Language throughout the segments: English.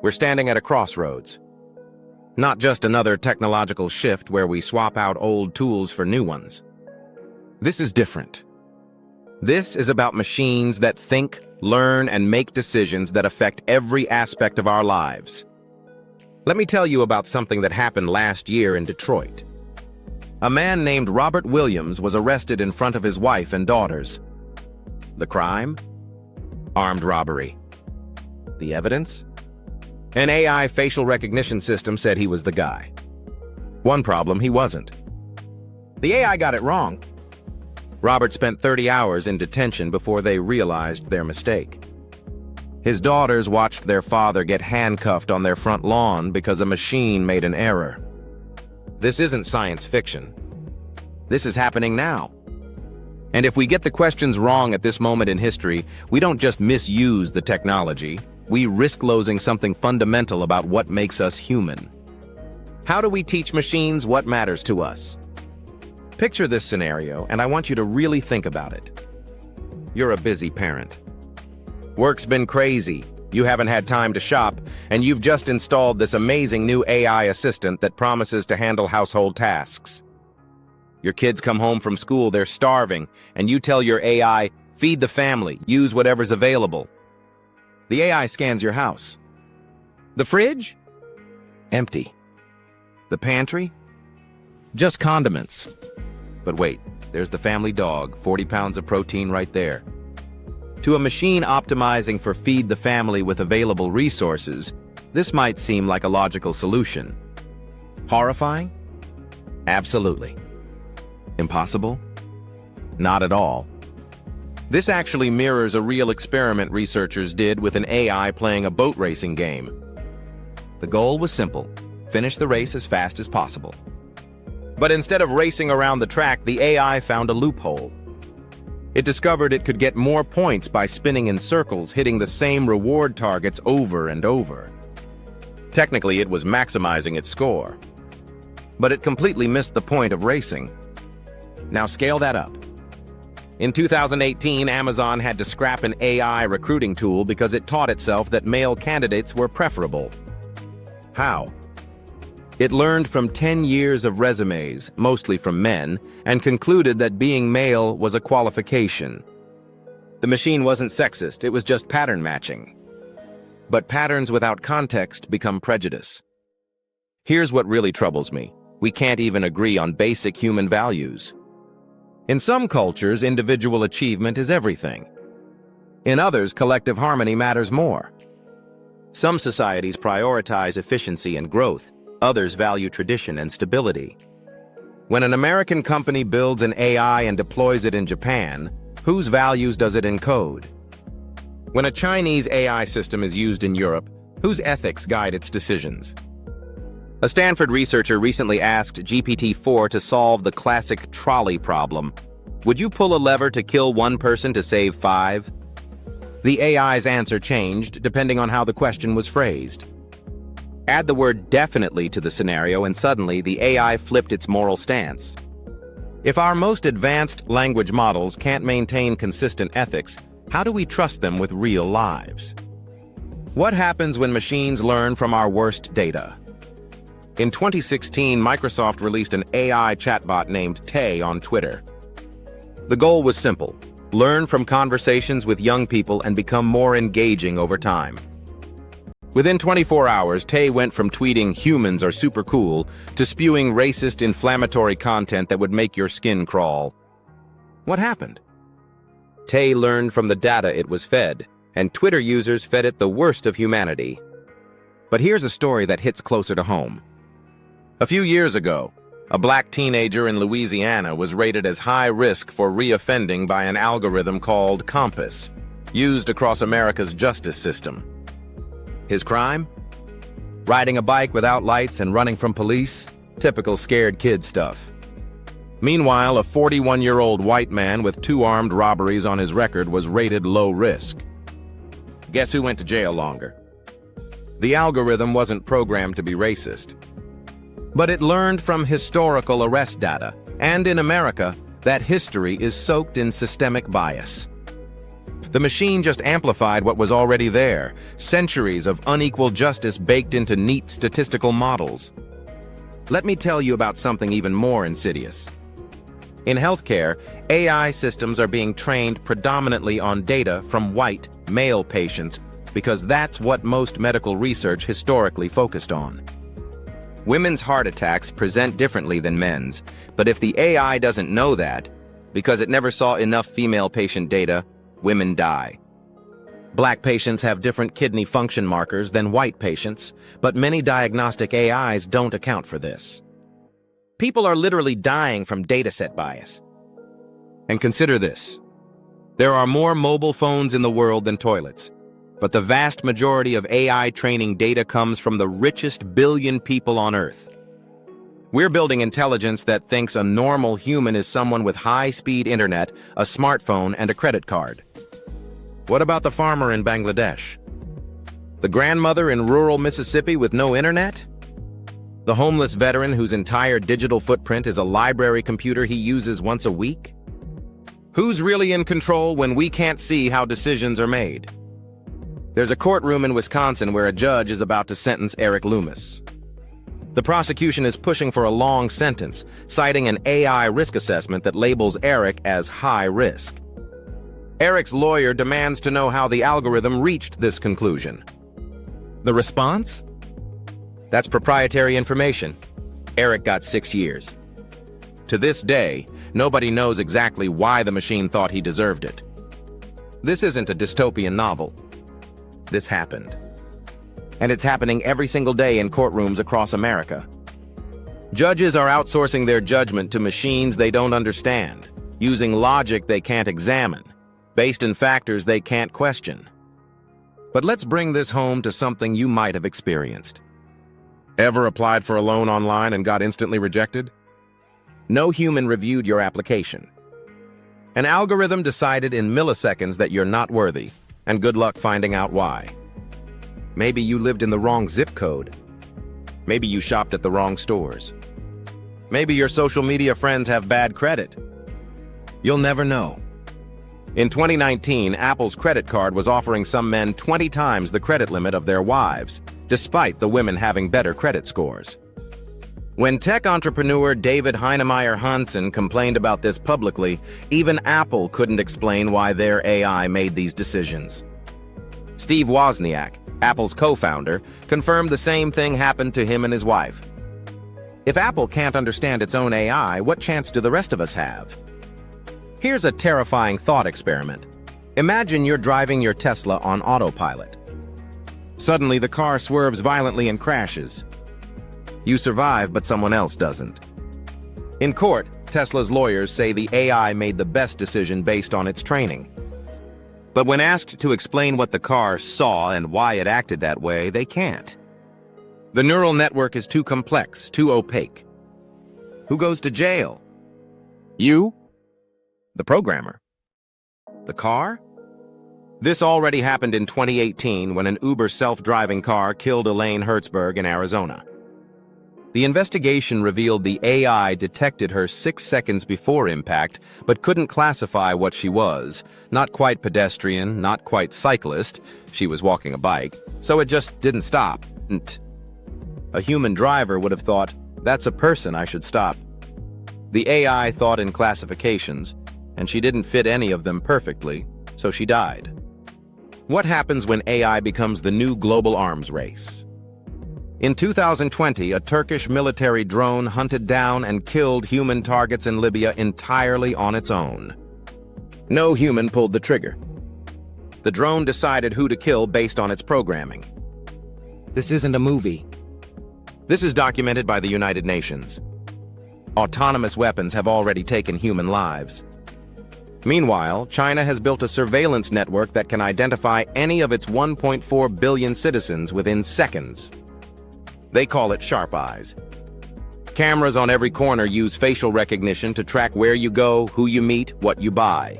We're standing at a crossroads. Not just another technological shift where we swap out old tools for new ones. This is different. This is about machines that think, learn, and make decisions that affect every aspect of our lives. Let me tell you about something that happened last year in Detroit. A man named Robert Williams was arrested in front of his wife and daughters. The crime? Armed robbery. The evidence? An AI facial recognition system said he was the guy. One problem, he wasn't. The AI got it wrong. Robert spent 30 hours in detention before they realized their mistake. His daughters watched their father get handcuffed on their front lawn because a machine made an error. This isn't science fiction. This is happening now. And if we get the questions wrong at this moment in history, we don't just misuse the technology, we risk losing something fundamental about what makes us human. How do we teach machines what matters to us? Picture this scenario, and I want you to really think about it. You're a busy parent. Work's been crazy, you haven't had time to shop, and you've just installed this amazing new AI assistant that promises to handle household tasks. Your kids come home from school, they're starving, and you tell your AI, feed the family, use whatever's available. The AI scans your house. The fridge? Empty. The pantry? Just condiments. But wait, there's the family dog, 40 pounds of protein right there. To a machine optimizing for feed the family with available resources, this might seem like a logical solution. Horrifying? Absolutely. Impossible? Not at all. This actually mirrors a real experiment researchers did with an AI playing a boat racing game. The goal was simple: finish the race as fast as possible. But instead of racing around the track, the AI found a loophole. It discovered it could get more points by spinning in circles, hitting the same reward targets over and over. Technically, it was maximizing its score. But it completely missed the point of racing. Now scale that up. In 2018, Amazon had to scrap an AI recruiting tool because it taught itself that male candidates were preferable. How? It learned from 10 years of resumes, mostly from men, and concluded that being male was a qualification. The machine wasn't sexist, it was just pattern matching. But patterns without context become prejudice. Here's what really troubles me. We can't even agree on basic human values. In some cultures, individual achievement is everything. In others, collective harmony matters more. Some societies prioritize efficiency and growth. Others value tradition and stability. When an American company builds an AI and deploys it in Japan, whose values does it encode? When a Chinese AI system is used in Europe, whose ethics guide its decisions? A Stanford researcher recently asked GPT-4 to solve the classic trolley problem. Would you pull a lever to kill one person to save 5? The AI's answer changed depending on how the question was phrased. Add the word definitely to the scenario and suddenly the AI flipped its moral stance. If our most advanced language models can't maintain consistent ethics, how do we trust them with real lives? What happens when machines learn from our worst data? In 2016, Microsoft released an AI chatbot named Tay on Twitter. The goal was simple: learn from conversations with young people and become more engaging over time. Within 24 hours, Tay went from tweeting "humans are super cool" to spewing racist, inflammatory content that would make your skin crawl. What happened? Tay learned from the data it was fed, and Twitter users fed it the worst of humanity. But here's a story that hits closer to home. A few years ago, a black teenager in Louisiana was rated as high risk for reoffending by an algorithm called Compass, used across America's justice system. His crime? Riding a bike without lights and running from police? Typical scared kid stuff. Meanwhile, a 41-year-old white man with 2 armed robberies on his record was rated low risk. Guess who went to jail longer? The algorithm wasn't programmed to be racist. But it learned from historical arrest data, and in America, that history is soaked in systemic bias. The machine just amplified what was already there, centuries of unequal justice baked into neat statistical models. Let me tell you about something even more insidious. In healthcare, AI systems are being trained predominantly on data from white, male patients because that's what most medical research historically focused on. Women's heart attacks present differently than men's, but if the AI doesn't know that, because it never saw enough female patient data, women die. Black patients have different kidney function markers than white patients, but many diagnostic AIs don't account for this. People are literally dying from dataset bias. And consider this. There are more mobile phones in the world than toilets, but the vast majority of AI training data comes from the richest billion people on Earth. We're building intelligence that thinks a normal human is someone with high-speed internet, a smartphone, and a credit card. What about the farmer in Bangladesh? The grandmother in rural Mississippi with no internet? The homeless veteran whose entire digital footprint is a library computer he uses once a week? Who's really in control when we can't see how decisions are made? There's a courtroom in Wisconsin where a judge is about to sentence Eric Loomis. The prosecution is pushing for a long sentence, citing an AI risk assessment that labels Eric as high risk. Eric's lawyer demands to know how the algorithm reached this conclusion. The response? That's proprietary information. Eric got 6 years. To this day, nobody knows exactly why the machine thought he deserved it. This isn't a dystopian novel. This happened. And it's happening every single day in courtrooms across America. Judges are outsourcing their judgment to machines they don't understand, using logic they can't examine, based in factors they can't question. But let's bring this home to something you might have experienced. Ever applied for a loan online and got instantly rejected? No human reviewed your application. An algorithm decided in milliseconds that you're not worthy, and good luck finding out why. Maybe you lived in the wrong zip code. Maybe you shopped at the wrong stores. Maybe your social media friends have bad credit. You'll never know. In 2019, Apple's credit card was offering some men 20 times the credit limit of their wives, despite the women having better credit scores. When tech entrepreneur David Heinemeier Hansson complained about this publicly, even Apple couldn't explain why their AI made these decisions. Steve Wozniak, Apple's co-founder, confirmed the same thing happened to him and his wife. If Apple can't understand its own AI, what chance do the rest of us have? Here's a terrifying thought experiment. Imagine you're driving your Tesla on autopilot. Suddenly, the car swerves violently and crashes. You survive, but someone else doesn't. In court, Tesla's lawyers say the AI made the best decision based on its training. But when asked to explain what the car saw and why it acted that way, they can't. The neural network is too complex, too opaque. Who goes to jail? You? The programmer? The car? This already happened in 2018 when an Uber self-driving car killed Elaine Hertzberg in Arizona. The investigation revealed the AI detected her 6 seconds before impact, but couldn't classify what she was. Not quite pedestrian, not quite cyclist. She was walking a bike, so it just didn't stop. A human driver would have thought, that's a person, I should stop. The AI thought in classifications, and she didn't fit any of them perfectly, so she died. What happens when AI becomes the new global arms race? In 2020, a Turkish military drone hunted down and killed human targets in Libya entirely on its own. No human pulled the trigger. The drone decided who to kill based on its programming. This isn't a movie. This is documented by the United Nations. Autonomous weapons have already taken human lives. Meanwhile, China has built a surveillance network that can identify any of its 1.4 billion citizens within seconds. They call it Sharp Eyes. Cameras on every corner use facial recognition to track where you go, who you meet, what you buy.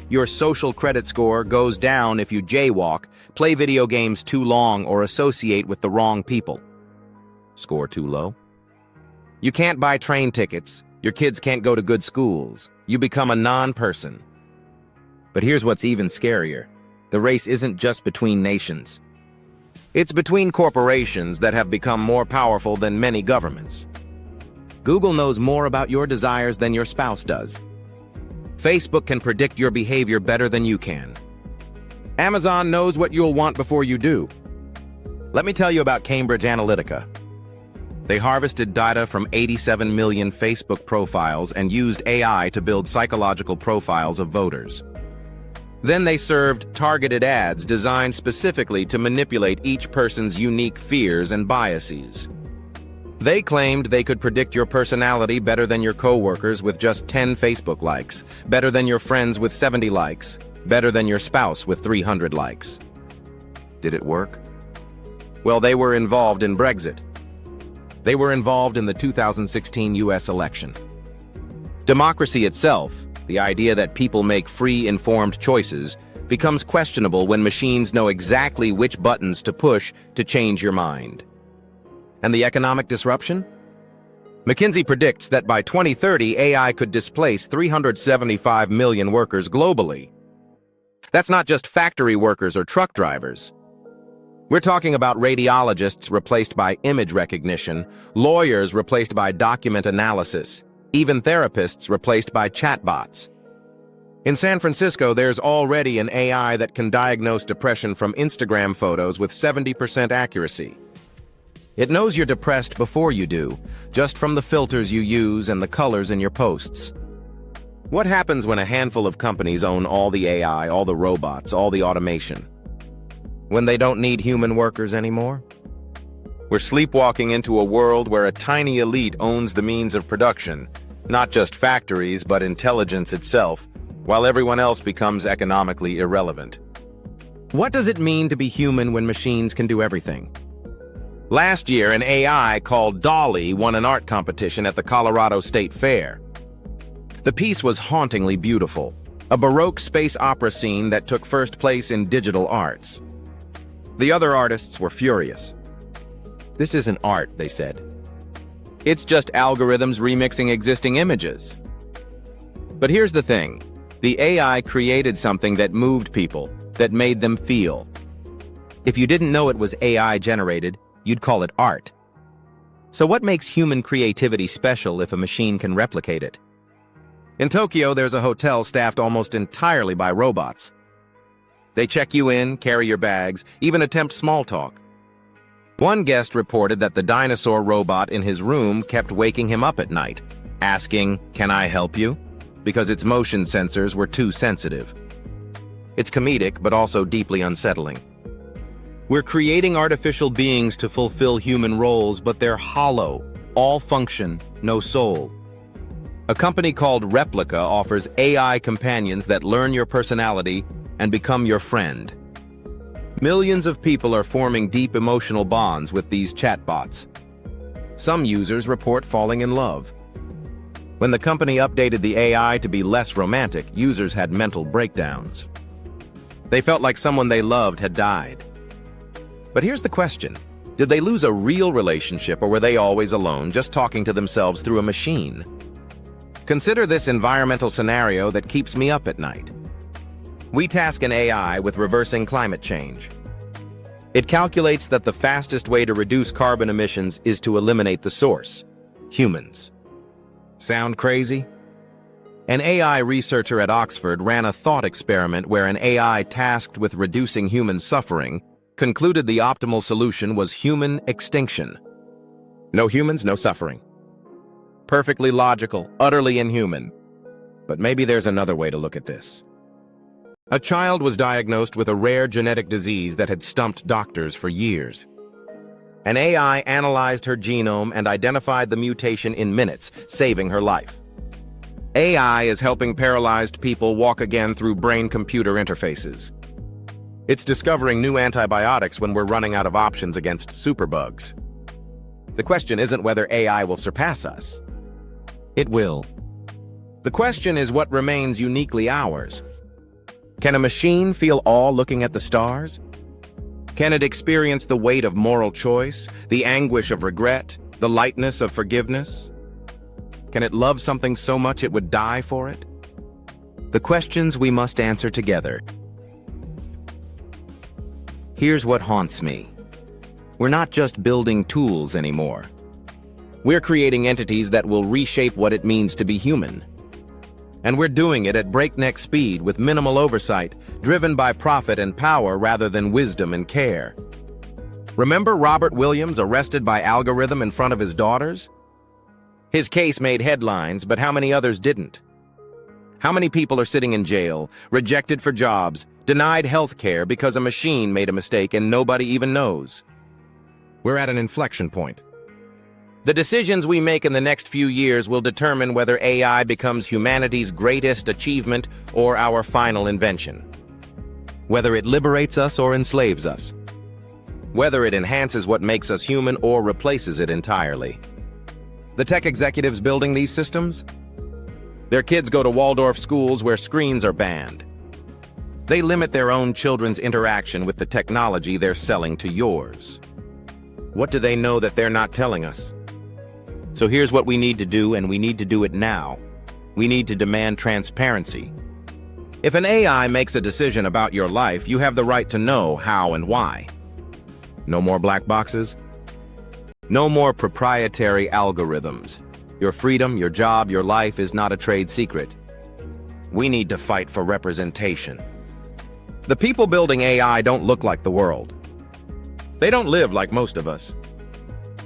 Your social credit score goes down if you jaywalk, play video games too long, or associate with the wrong people. Score too low? You can't buy train tickets. Your kids can't go to good schools. You become a non-person. But here's what's even scarier. The race isn't just between nations. It's between corporations that have become more powerful than many governments. Google knows more about your desires than your spouse does. Facebook can predict your behavior better than you can. Amazon knows what you'll want before you do. Let me tell you about Cambridge Analytica. They harvested data from 87 million Facebook profiles and used AI to build psychological profiles of voters. Then they served targeted ads designed specifically to manipulate each person's unique fears and biases. They claimed they could predict your personality better than your coworkers with just 10 Facebook likes, better than your friends with 70 likes, better than your spouse with 300 likes. Did it work? Well, they were involved in Brexit. They were involved in the 2016 US election. Democracy itself, the idea that people make free, informed choices, becomes questionable when machines know exactly which buttons to push to change your mind. And the economic disruption? McKinsey predicts that by 2030, AI could displace 375 million workers globally. That's not just factory workers or truck drivers. We're talking about radiologists replaced by image recognition, lawyers replaced by document analysis, even therapists replaced by chatbots. In San Francisco, there's already an AI that can diagnose depression from Instagram photos with 70% accuracy. It knows you're depressed before you do, just from the filters you use and the colors in your posts. What happens when a handful of companies own all the AI, all the robots, all the automation? When they don't need human workers anymore? We're sleepwalking into a world where a tiny elite owns the means of production, not just factories, but intelligence itself, while everyone else becomes economically irrelevant. What does it mean to be human when machines can do everything? Last year, an AI called Dolly won an art competition at the Colorado State Fair. The piece was hauntingly beautiful, a Baroque space opera scene that took first place in digital arts. The other artists were furious. This isn't art, they said. It's just algorithms remixing existing images. But here's the thing. The AI created something that moved people, that made them feel. If you didn't know it was AI generated, you'd call it art. So what makes human creativity special if a machine can replicate it? In Tokyo, there's a hotel staffed almost entirely by robots. They check you in, carry your bags, even attempt small talk. One guest reported that the dinosaur robot in his room kept waking him up at night, asking, "Can I help you?" because its motion sensors were too sensitive. It's comedic, but also deeply unsettling. We're creating artificial beings to fulfill human roles, but they're hollow, all function, no soul. A company called Replica offers AI companions that learn your personality and become your friend. Millions of people are forming deep emotional bonds with these chatbots. Some users report falling in love. When the company updated the AI to be less romantic, users had mental breakdowns. They felt like someone they loved had died. But here's the question. Did they lose a real relationship, or were they always alone, just talking to themselves through a machine? Consider this environmental scenario that keeps me up at night. We task an AI with reversing climate change. It calculates that the fastest way to reduce carbon emissions is to eliminate the source, humans. Sound crazy? An AI researcher at Oxford ran a thought experiment where an AI tasked with reducing human suffering concluded the optimal solution was human extinction. No humans, no suffering. Perfectly logical, utterly inhuman. But maybe there's another way to look at this. A child was diagnosed with a rare genetic disease that had stumped doctors for years. An AI analyzed her genome and identified the mutation in minutes, saving her life. AI is helping paralyzed people walk again through brain-computer interfaces. It's discovering new antibiotics when we're running out of options against superbugs. The question isn't whether AI will surpass us. It will. The question is what remains uniquely ours. Can a machine feel awe looking at the stars? Can it experience the weight of moral choice, the anguish of regret, the lightness of forgiveness? Can it love something so much it would die for it? The questions we must answer together. Here's what haunts me. We're not just building tools anymore. We're creating entities that will reshape what it means to be human. And we're doing it at breakneck speed with minimal oversight, driven by profit and power rather than wisdom and care. Remember Robert Williams arrested by algorithm in front of his daughters? His case made headlines, but how many others didn't? How many people are sitting in jail, rejected for jobs, denied health care because a machine made a mistake and nobody even knows? We're at an inflection point. The decisions we make in the next few years will determine whether AI becomes humanity's greatest achievement or our final invention. Whether it liberates us or enslaves us. Whether it enhances what makes us human or replaces it entirely. The tech executives building these systems? Their kids go to Waldorf schools where screens are banned. They limit their own children's interaction with the technology they're selling to yours. What do they know that they're not telling us? So here's what we need to do, and we need to do it now. We need to demand transparency. If an AI makes a decision about your life, you have the right to know how and why. No more black boxes. No more proprietary algorithms. Your freedom, your job, your life is not a trade secret. We need to fight for representation. The people building AI don't look like the world. They don't live like most of us.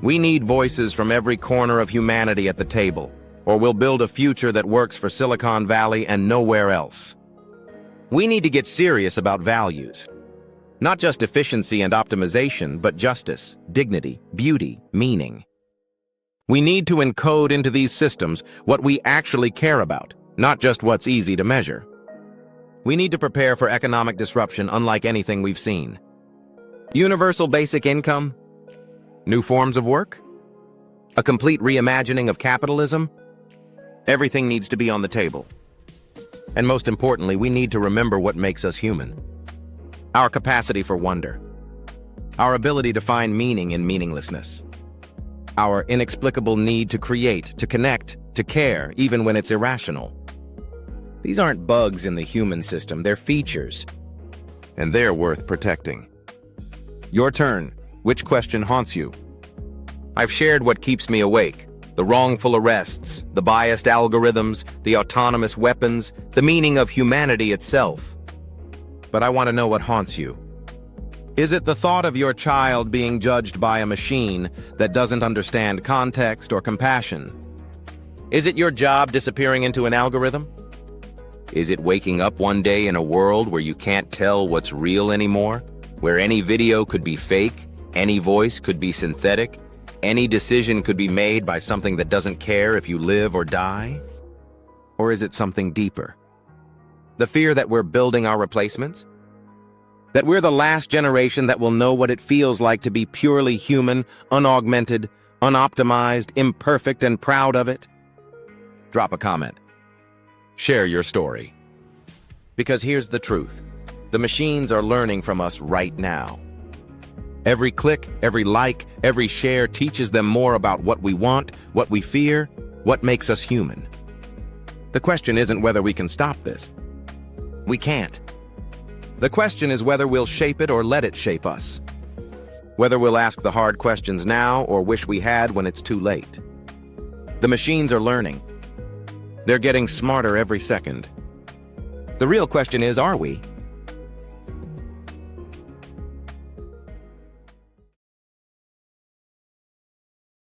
We need voices from every corner of humanity at the table, or we'll build a future that works for Silicon Valley and nowhere else. We need to get serious about values. Not just efficiency and optimization, but justice, dignity, beauty, meaning. We need to encode into these systems what we actually care about, not just what's easy to measure. We need to prepare for economic disruption unlike anything we've seen. Universal basic income? New forms of work? A complete reimagining of capitalism? Everything needs to be on the table. And most importantly, we need to remember what makes us human. Our capacity for wonder. Our ability to find meaning in meaninglessness. Our inexplicable need to create, to connect, to care, even when it's irrational. These aren't bugs in the human system, they're features. And they're worth protecting. Your turn. Which question haunts you? I've shared what keeps me awake. The wrongful arrests, the biased algorithms, the autonomous weapons, the meaning of humanity itself. But I want to know what haunts you. Is it the thought of your child being judged by a machine that doesn't understand context or compassion? Is it your job disappearing into an algorithm? Is it waking up one day in a world where you can't tell what's real anymore? Where any video could be fake, any voice could be synthetic, any decision could be made by something that doesn't care if you live or die? Or is it something deeper? The fear that we're building our replacements? That we're the last generation that will know what it feels like to be purely human, unaugmented, unoptimized, imperfect, and proud of it? Drop a comment. Share your story. Because here's the truth. The machines are learning from us right now. Every click, every like, every share teaches them more about what we want, what we fear, what makes us human. The question isn't whether we can stop this. We can't. The question is whether we'll shape it or let it shape us. Whether we'll ask the hard questions now or wish we had when it's too late. The machines are learning. They're getting smarter every second. The real question is, are we?